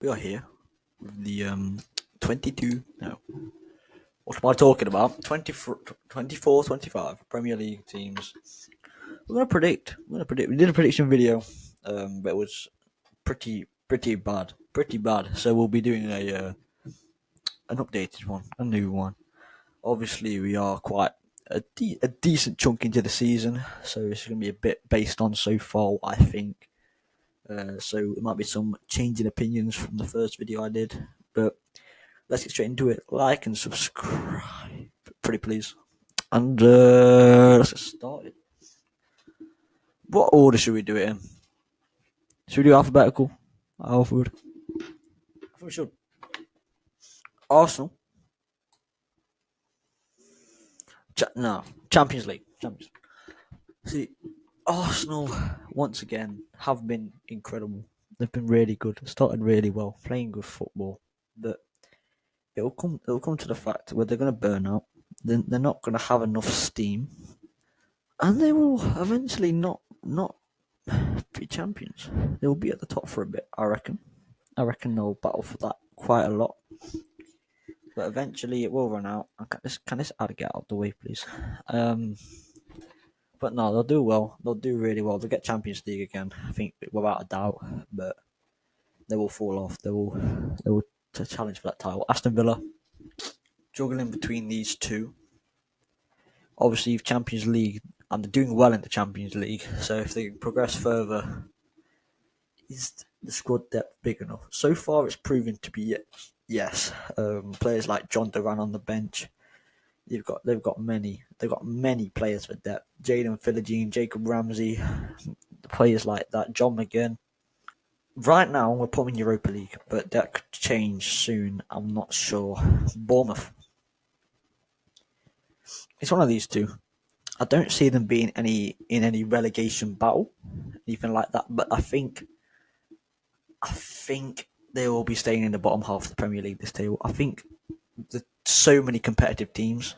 We are here with the 22. No, what am I talking about? 24, 25 Premier League teams. We're gonna predict. We did a prediction video, but it was pretty bad, pretty bad. So we'll be doing an updated one, a new one. Obviously, we are quite a decent chunk into the season, so it's gonna be a bit based on so far, I think. So it might be some changing opinions from the first video I did, but let's get straight into it. Like and subscribe, pretty please. And let's get started. What order should we do it in? Should we do alphabetical? Alfred? I think we should. Arsenal. No, Champions League. Champions. See, Arsenal once again have been incredible. They've been really good. Started really well, playing good football. But it'll come to the fact where they're going to burn out. They're not going to have enough steam, and they will eventually not be champions. They will be at the top for a bit, I reckon. I reckon they'll battle for that quite a lot. But eventually it will run out. Can this ad get out of the way, please? But no, they'll do well. They'll do really well. They'll get Champions League again, I think, without a doubt. But they will fall off. They will to challenge for that title. Aston Villa, juggling between these two. Obviously, Champions League, and they're doing well in the Champions League. So if they progress further, is the squad depth big enough? So far, it's proven to be yes. Players like John Duran on the bench. They've got many players for depth. Jaden Philogene, Jacob Ramsey, players like that. John McGinn. Right now, we're putting Europa League, but that could change soon. I'm not sure. Bournemouth. It's one of these two. I don't see them being in any relegation battle, anything like that. But I think they will be staying in the bottom half of the Premier League this table. I think there's so many competitive teams,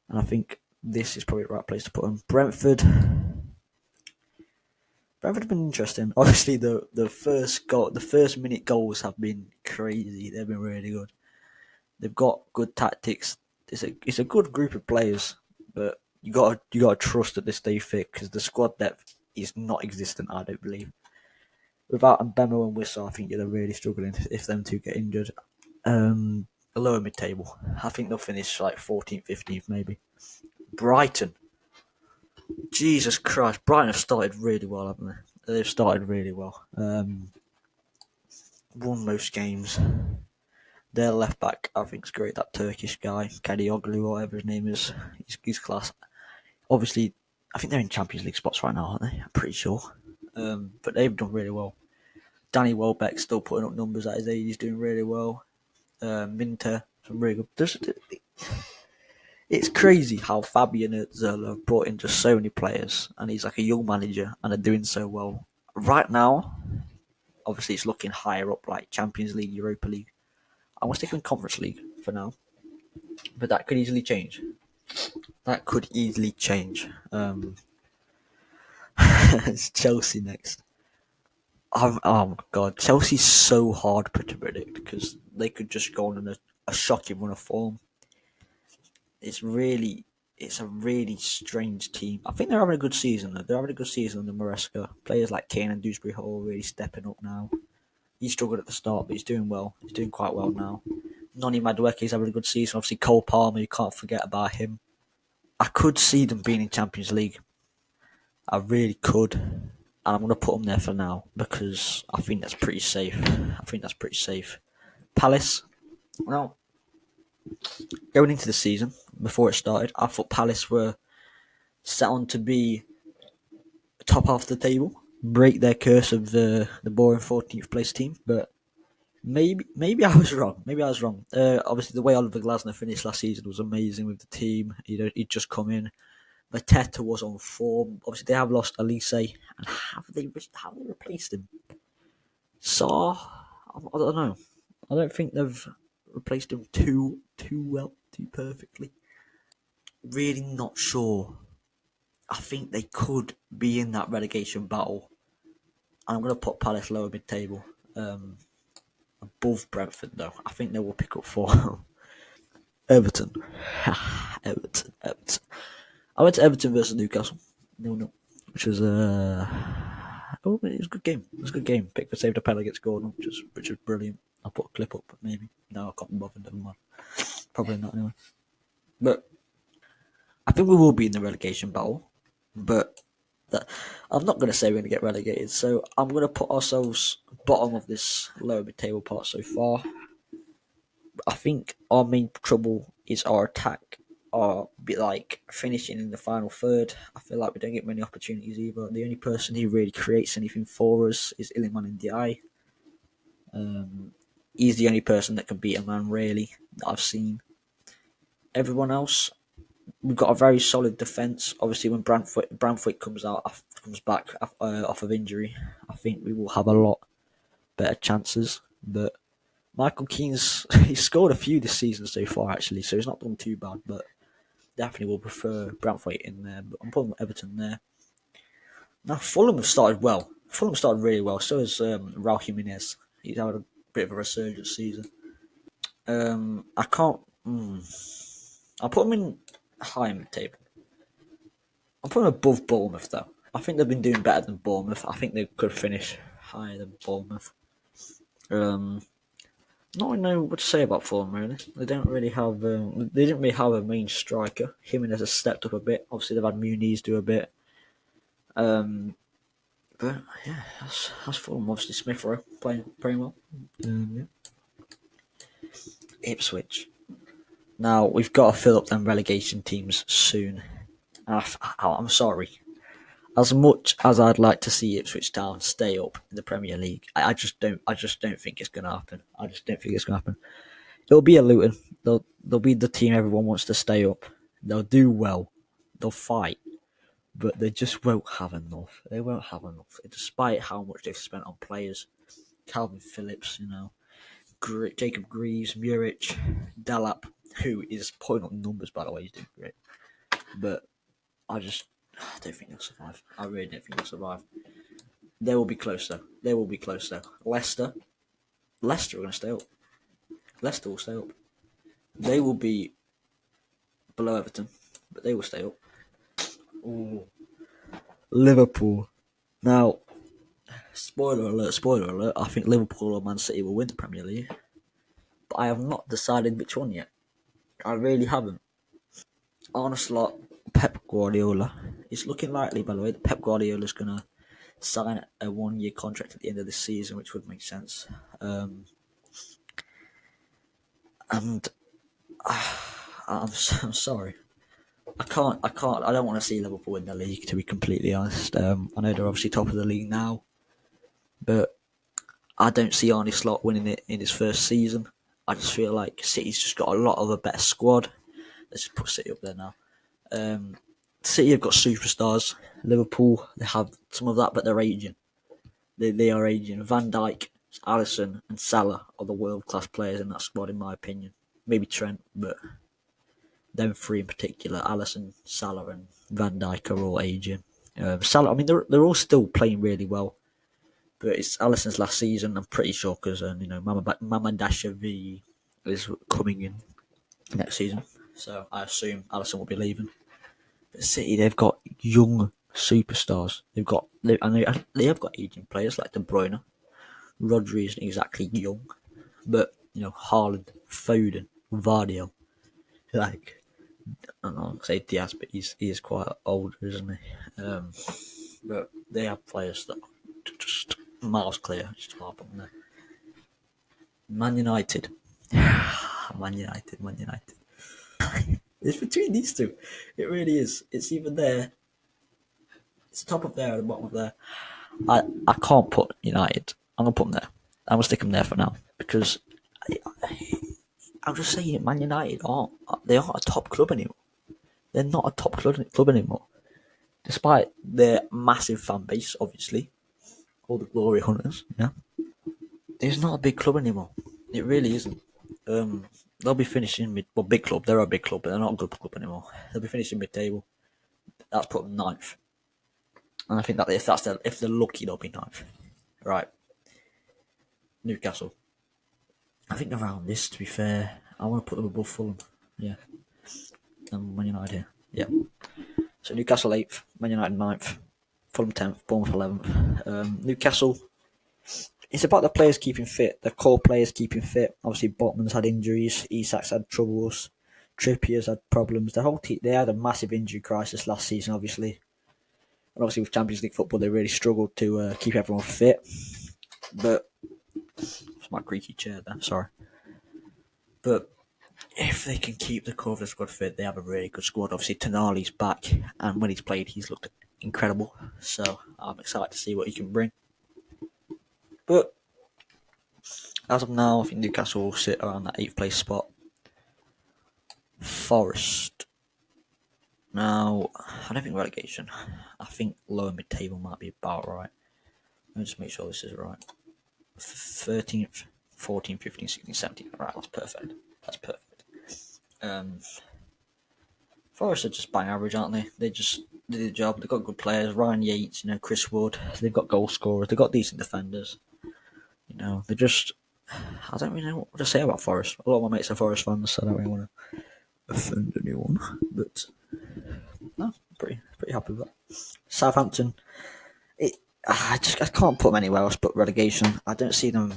and I think this is probably the right place to put them. Brentford have been interesting. Obviously, the first minute goals have been crazy. They've been really good. They've got good tactics. It's a good group of players, but you gotta trust that they stay fit because the squad depth is not existent. I don't believe. Without Mbemo and Wissa, I think they're really struggling if them two get injured. The lower mid table, I think they'll finish like 14th, 15th maybe. Brighton, Jesus Christ, Brighton have started really well, haven't they? They've started really well. Won most games. Their left back, I think, is great. That Turkish guy, Kadioglu, whatever his name is, he's class. Obviously, I think they're in Champions League spots right now, aren't they? I'm pretty sure. But they've done really well. Danny Welbeck's still putting up numbers at his age. He's doing really well. Minter, some really good. It's crazy how Fabian Zerler have brought in just so many players, and he's like a young manager, and they're doing so well. Right now, obviously, it's looking higher up, like Champions League, Europa League. I'm going to stick in Conference League for now, but that could easily change. It's Chelsea next. Oh my god, Chelsea's so hard to predict because they could just go on a shocking run of form. It's a really strange team. I think they're having a good season though. They're having a good season under Maresca. Players like Kane and Dewsbury Hall are really stepping up now. He struggled at the start, but he's doing well. He's doing quite well now. Noni Madueke's having a good season. Obviously, Cole Palmer, you can't forget about him. I could see them being in Champions League. I really could. And I'm going to put them there for now because I think that's pretty safe. Palace. Well, going into the season, before it started, I thought Palace were set on to be top half of the table, break their curse of the boring 14th place team, but maybe I was wrong. Obviously, the way Oliver Glasner finished last season was amazing with the team. He'd just come in. Mateta was on form. Obviously, they have lost Elise, and have they replaced him? Saw, I don't know. I don't think they've replaced him too well, too perfectly. Really not sure. I think they could be in that relegation battle. I'm going to put Palace lower mid-table. above Brentford, though. I think they will pick up for Everton. Everton. I went to Everton versus Newcastle. No, which was oh, it was a good game. It was a good game. Pickford saved a penalty against Gordon, which was brilliant. I'll put a clip up, maybe. No, I can't be bothered. Never mind. Probably not anyway. But I think we will be in the relegation battle. But I'm not going to say we're going to get relegated. So I'm going to put ourselves bottom of this lower mid-table part so far. I think our main trouble is our attack. Our bit like finishing in the final third. I feel like we don't get many opportunities either. The only person who really creates anything for us is Iliman Ndiaye. He's the only person that can beat a man really that I've seen. Everyone else, we've got a very solid defence. Obviously, when Branthwaite comes back off of injury, I think we will have a lot better chances. But Michael Keane's he's scored a few this season so far actually, so he's not done too bad. But definitely will prefer Branthwaite in there. But I'm putting Everton there. Now Fulham have started well. Fulham started really well. So has Raul Jimenez. He's had a bit of a resurgence season. I can't. I'll put them in high in the table. I'm putting above Bournemouth though. I think they've been doing better than Bournemouth. I think they could finish higher than Bournemouth. Not really know what to say about Fulham really. They don't really have. They didn't really have a main striker. Jimenez has stepped up a bit. Obviously they've had Muniz do a bit. But yeah, that's Fulham. Obviously Smith Rowe playing well. Yeah. Ipswich. Now we've got to fill up them relegation teams soon. I'm sorry. As much as I'd like to see Ipswich Town stay up in the Premier League, I just don't think it's going to happen. I just don't think it's going to happen. It'll be a Luton. They'll be the team everyone wants to stay up. They'll do well. They'll fight, but they just won't have enough. They won't have enough, despite how much they've spent on players. Calvin Phillips, Jacob Greaves, Muric, Delap, who is putting up numbers by the way. He's doing great, but I don't think they'll survive. I really don't think they'll survive. They will be close though. Leicester are going to stay up. Leicester will stay up. They will be below Everton, but they will stay up. Ooh. Liverpool. Now, spoiler alert, I think Liverpool or Man City will win the Premier League. But I have not decided which one yet. I really haven't. Arne Slot, Pep Guardiola. It's looking likely, by the way, that Pep Guardiola is going to sign a 1-year contract at the end of this season, which would make sense. And I'm sorry. I don't want to see Liverpool win the league, to be completely honest. I know they're obviously top of the league now, but I don't see Arne Slot winning it in his first season. I just feel like City's just got a lot of a better squad. Let's just put City up there now. City have got superstars. Liverpool, they have some of that, but they're aging. They are aging. Van Dijk, Alisson, and Salah are the world-class players in that squad, in my opinion. Maybe Trent, but them three in particular, Alisson, Salah, and Van Dijk are all aging. Salah, I mean, they're all still playing really well, but it's Alisson's last season. I'm pretty sure because Mamardashvili is coming in next season, so I assume Alisson will be leaving. But City, they've got young superstars. They have got aging players like De Bruyne. Rodri isn't exactly young, but Haaland, Foden, Vardy, like I don't know, say Diaz, but he is quite old, isn't he? But they have players that are just miles clear. Just harp on there. Man United. Man United. It's between these two. It really is. It's even there. It's the top of there and the bottom of there. I can't put United. I'm gonna put them there. I'm gonna stick them there for now because I'm just saying, Man United aren't a top club anymore. They're not a top club anymore, despite their massive fan base. Obviously, all the glory hunters. Yeah, it's not a big club anymore. It really isn't. They'll be finishing big club. They're a big club, but they're not a good club anymore. They'll be finishing mid-table. That's put them ninth, and I think that if they're lucky, they'll be ninth. Right, Newcastle. I think around this, to be fair, I want to put them above Fulham. Yeah. And Man United here. Yeah. So Newcastle 8th, Man United 9th, Fulham 10th, Bournemouth 11th. Newcastle, it's about the players keeping fit, the core players keeping fit. Obviously, Botman's had injuries, Isak's had troubles, Trippier's had problems. The whole team, they had a massive injury crisis last season, obviously. And obviously, with Champions League football, they really struggled to keep everyone fit. But, it's my creaky chair there, sorry. But if they can keep the core of the squad fit, they have a really good squad. Obviously, Tonali's back, and when he's played, he's looked incredible. So I'm excited to see what he can bring. But as of now, I think Newcastle will sit around that 8th place spot. Forest. Now, I don't think relegation. I think lower mid-table might be about right. Let me just make sure this is right. 13th, 14th, 15th, 16th, 17th. Right, that's perfect. That's perfect. Forest are just bang average, aren't they? They just did the job. They've got good players. Ryan Yates, Chris Wood. They've got goal scorers. They've got decent defenders. They're just... I don't really know what to say about Forest. A lot of my mates are Forest fans, so I don't really want to offend anyone. But no, pretty happy with that. Southampton, I can't put them anywhere else but relegation. I don't see them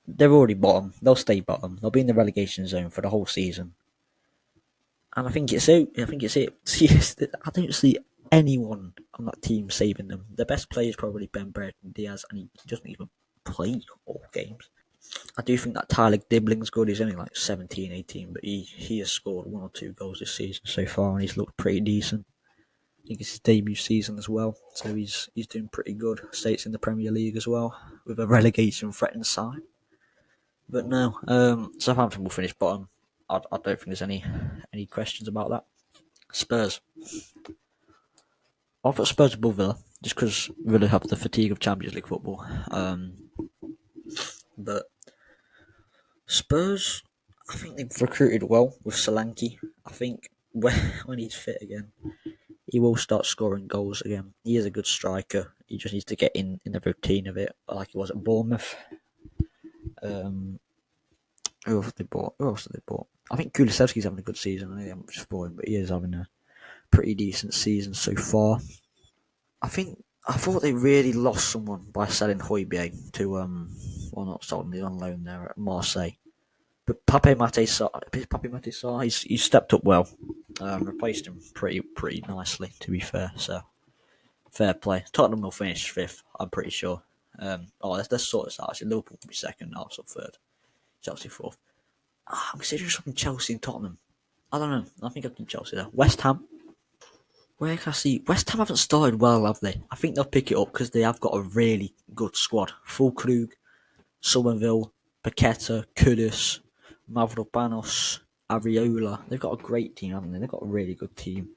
they're already bottom. They'll stay bottom. They'll be in the relegation zone for the whole season. And I think it's it. I don't see anyone on that team saving them. The best player is probably Ben Brereton Diaz, and he doesn't even play all games. I do think that Tyler Dibling's good. He's only like 17, 18, but he has scored 1 or 2 goals this season so far, and he's looked pretty decent. I think it's his debut season as well, so he's doing pretty good. States in the Premier League as well, with a relegation threatened side. But no, Southampton will finish bottom. I don't think there's any questions about that. Spurs. I'll put Spurs above Villa, just because Villa have the fatigue of Champions League football. But Spurs, I think they've recruited well with Solanke. I think when he's fit again, he will start scoring goals again. He is a good striker. He just needs to get in the routine of it, like he was at Bournemouth. Who else did they bought? I think Kulusevski's having a good season. I know they haven't just bought him, but he is having a pretty decent season so far. I thought they really lost someone by selling Højbjerg to not sold him, he's on loan there at Marseille. But Pape Matar, he's stepped up well. Replaced him pretty nicely, to be fair. So fair play. Tottenham will finish 5th, I'm pretty sure. Let's sort this out. Actually, Liverpool will be 2nd, Arsenal 3rd, Chelsea 4th. I'm considering something Chelsea and Tottenham. I don't know. I think I'll keep Chelsea there. West Ham. Where can I see? West Ham haven't started well, have they? I think they'll pick it up because they have got a really good squad. Fulkrug, Somerville, Paqueta, Kudus, Mavropanos, Ariola. They've got a great team, haven't they? They've got a really good team.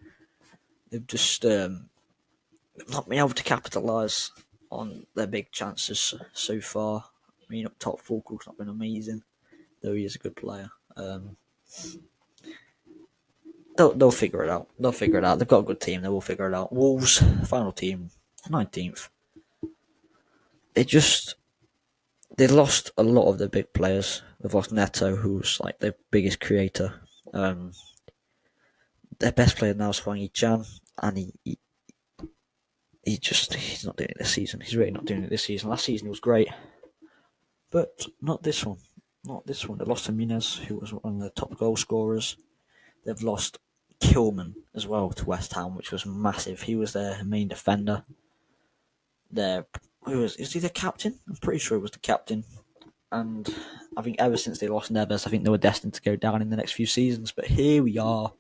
They've just not been able to capitalise on their big chances so far. I mean, up top, Fulkrug's not been amazing, though he is a good player. They'll figure it out. They've got a good team. They will figure it out. Wolves, final team, 19th. They lost a lot of their big players. They've lost Neto, who's like their biggest creator. Their best player now is Hwang Hee-chan, and he's not doing it this season. He's really not doing it this season. Last season he was great, but not this one. They lost Jimenez, who was one of the top goal scorers. They've lost Kilman as well to West Ham, which was massive. He was their main defender. Is he the captain? I'm pretty sure he was the captain. And I think ever since they lost Neves, I think they were destined to go down in the next few seasons. But here we are,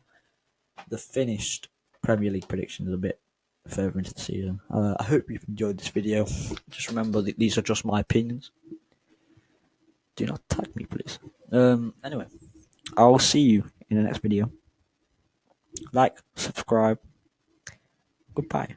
the finished Premier League predictions a bit further into the season. I hope you've enjoyed this video. Just remember that these are just my opinions. Do not tag me, please. Anyway, I'll see you in the next video. Like, subscribe. Goodbye.